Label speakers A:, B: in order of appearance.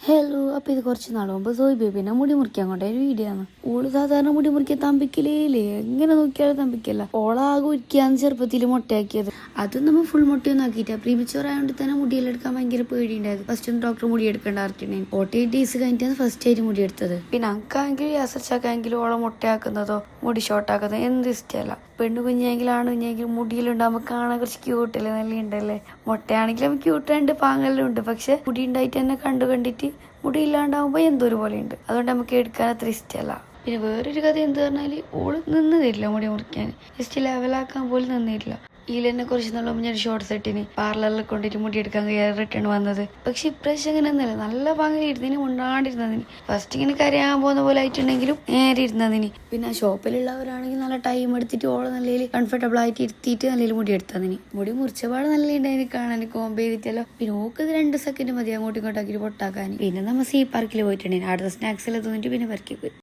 A: Hello, അപ്പൊ ഇത് കുറച്ച് നാൾ മുമ്പ് സോയി ബേബിനെ മുടി മുറിക്കാൻ കൊണ്ട ഒരു വീഡിയോ ആണ്. ഓള് സാധാരണ മുടി മുറിക്കാൻ തമ്പിക്കലേ എങ്ങനെ നോക്കിയാലും തമ്പിക്കല്ല. ഓളാകെ ഒരിക്കാന്ന് ചെറുപ്പത്തിൽ മുട്ടയാക്കിയത്. അതും നമ്മൾ ഫുൾ മുട്ടയൊന്നും ആക്കിയിട്ടാ. പ്രീമിച്ചോറായോണ്ട് തന്നെ മുടിയെല്ലാം എടുക്കാൻ ഭയങ്കര പേടിയുണ്ടായത്. ഫസ്റ്റ് ഒന്ന് ഡോക്ടർ മുടി എടുക്കേണ്ട ആർക്കുണ്ടായിരുന്നു. 48 ഡേയ്സ് കഴിഞ്ഞിട്ടാണ് ഫസ്റ്റ് ആയിട്ട് മുടി എടുത്തത്. പിന്നെ അങ്കാണെങ്കിൽ യാസർച്ചാക്കായെങ്കിലും ഓളെ മുട്ടയാക്കുന്നതോ മുടി ഷോർട്ടാക്കുന്നതോ എന്ത് ഇഷ്ടമല്ല. പെണ്ണു കുഞ്ഞെങ്കിലും ആണ് കുഞ്ഞെങ്കിലും മുടിയിലുണ്ടാകുമ്പോൾ കാണാൻ കുറച്ച് ക്യൂട്ടല്ലേ, നല്ല ഉണ്ടല്ലേ. മുട്ടയാണെങ്കിലും ക്യൂട്ടുണ്ട്, പാങ്ങെല്ലാം ഉണ്ട്. പക്ഷെ മുടി ഉണ്ടായിട്ട് തന്നെ കണ്ടിട്ട് മുടി ഇല്ലാണ്ടാവുമ്പോ എന്തൊരു പോലെയുണ്ട്. അതുകൊണ്ട് നമുക്ക് എടുക്കാൻ അത്ര ഇഷ്ടമല്ല. പിന്നെ വേറൊരു കഥ എന്ത് പറഞ്ഞാല്, ഓള് നിന്ന് തരില്ല മുടി മുറിക്കാൻ. ജസ്റ്റ് ലെവലാക്കാൻ പോലും നിന്നില്ല. ഇതിലെന്നെ കുറച്ച് നാൾ മുമ്പ് ഞാൻ ഷോർട്ട് സെറ്റിന് പാർലറിൽ കൊണ്ടിട്ട് മുടി എടുക്കാൻ റിട്ടേൺ വന്നത്. പക്ഷെ ഇപ്രാവശ്യം അങ്ങനെ ഒന്നല്ല, നല്ല പാങ്ങിലിരുന്നതിന് മുണ്ടാണ്ടിരുന്നതിന്. ഫസ്റ്റ് ഇങ്ങനെ കരയാൻ പോകുന്ന പോലെ ആയിട്ടുണ്ടെങ്കിലും നേരെ ഇരുന്നതിന്. പിന്നെ ആ ഷോപ്പിലുള്ളവരാണെങ്കിൽ നല്ല ടൈം എടുത്തിട്ട് ഓളെ നല്ല കംഫർട്ടബിൾ ആയിട്ട് ഇരുത്തിയിട്ട് നല്ല മുടി എടുത്തതിന്. മുടി മുറിച്ചപാട് നല്ല ഉണ്ടായി കാണാൻ, കോമ്പ് ചെയ്തിട്ടല്ലോ. പിന്നെ ഓക്കത് 2 സെക്കൻഡ് മതി അങ്ങോട്ടും ഇങ്ങോട്ടാക്കിയിട്ട് പൊട്ടാക്കാൻ. പിന്നെ നമ്മൾ സീ പാർക്കിൽ പോയിട്ടുണ്ടെങ്കിൽ അടുത്ത സ്നാക്സ് എല്ലാം തോന്നിട്ട് പിന്നെ പറക്കി പോയി.